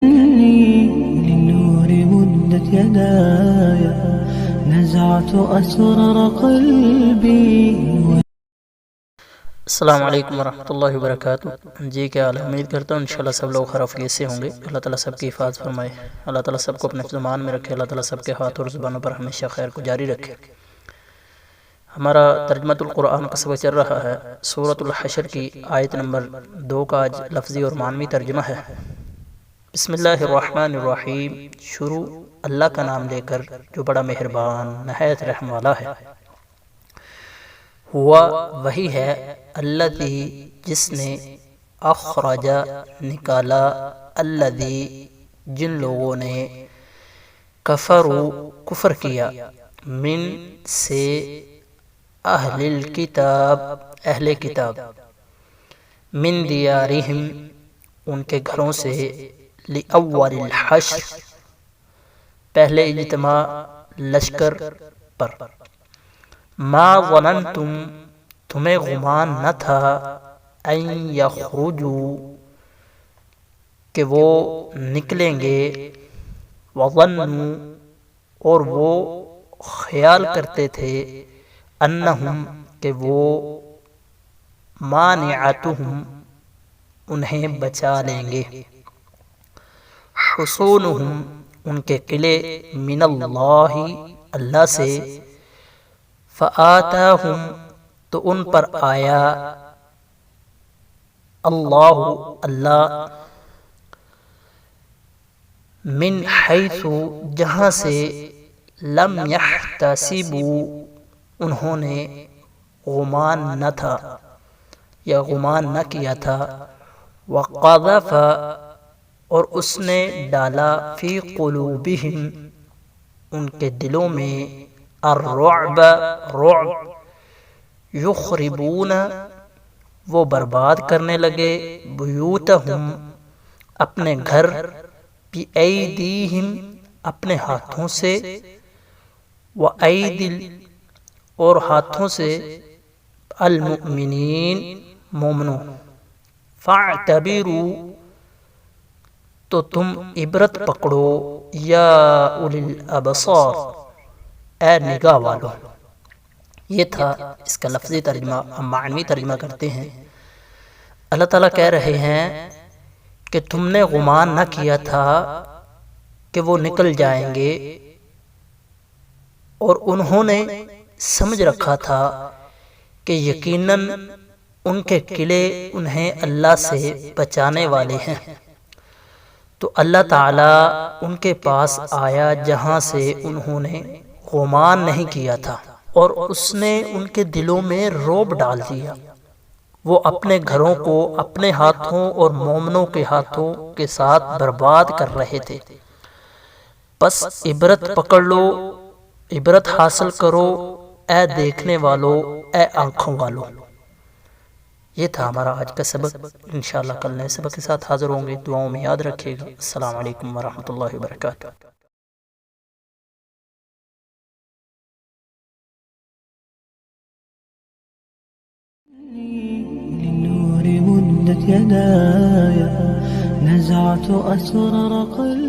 للنور مدت يداي نزعت أسرار قلبي. السلام علیکم ورحمۃ اللہ وبرکاتہ. جی کیا حال ہے؟ امید کرتا ہوں انشاءاللہ سب لوگ خیریت سے ہوں گے. اللہ تعالیٰ سب کی حفاظت فرمائے. اللہ تعالیٰ سب کو اپنے زمان میں رکھے. اللہ تعالیٰ سب کے ہاتھ اور زبانوں پر ہمیشہ خیر کو جاری رکھے. ہمارا ترجمۃ القرآن کا سبق چل رہا ہے. سورۃ الحشر کی آیت نمبر 2 کا آج لفظی اور معنوی ترجمہ ہے. بسم اللہ الرحمن الرحیم. شروع اللہ کا نام لے کر جو بڑا مہربان نہایت رحم والا ہے. ہوا وہی ہے الذی جس نے اخرج نکالا الذی جن لوگوں نے کفروا کفر کیا من سے اہل الکتاب اہل کتاب من دیارہم ان کے گھروں سے لأول الحشر پہلے اجتماع لشکر پر. ما ظننتم تمہیں گمان نہ تھا ان یخرجوا کہ وہ نکلیں گے. وظنوا اور وہ خیال کرتے تھے انہم کہ وہ مانعتہم انہیں بچا لیں گے. حصونہم ان کے قلعے من اللہ اللہ سے. فآتاہم تو ان پر آیا اللہ اللہ من حیث جہاں سے لم یحتسبوا انہوں نے گمان نہ تھا یا گمان نہ کیا تھا. وقذف اور اس نے ڈالا فی قلوبہم ان کے دلوں میں الرعب رعب. یخربون وہ برباد کرنے لگے بیوتہم اپنے گھر بایدیہم اپنے ہاتھوں سے وایدی اور ہاتھوں سے المؤمنین مومنوں. فاعتبروا تو تم عبرت پکڑو یا اولی الابصار اے نگاہ والو. یہ تھا اس کا لفظی ترجمہ. ہم معنوی ترجمہ کرتے ہیں. اللہ تعالیٰ کہہ رہے ہیں کہ تم نے گمان نہ کیا تھا کہ وہ نکل جائیں گے اور انہوں نے سمجھ رکھا تھا کہ یقیناً ان کے قلعے انہیں اللہ سے بچانے والے ہیں. تو اللہ تعالیٰ ان کے پاس آیا جہاں سے انہوں نے گمان نہیں کیا تھا اور اس نے ان کے دلوں میں رعب ڈال دیا. وہ اپنے گھروں کو اپنے ہاتھوں اور مومنوں کے ہاتھوں کے ساتھ برباد کر رہے تھے. بس عبرت پکڑ لو عبرت حاصل کرو اے دیکھنے والو اے آنکھوں والو. یہ تھا ہمارا آج کا سبق. انشاءاللہ کل نئے سبق کے ساتھ حاضر ہوں گے. دعاؤں میں یاد رکھیے گا. السلام علیکم ورحمۃ اللہ وبرکاتہ. للنور مدت يداي نزعت أسرار قلبي.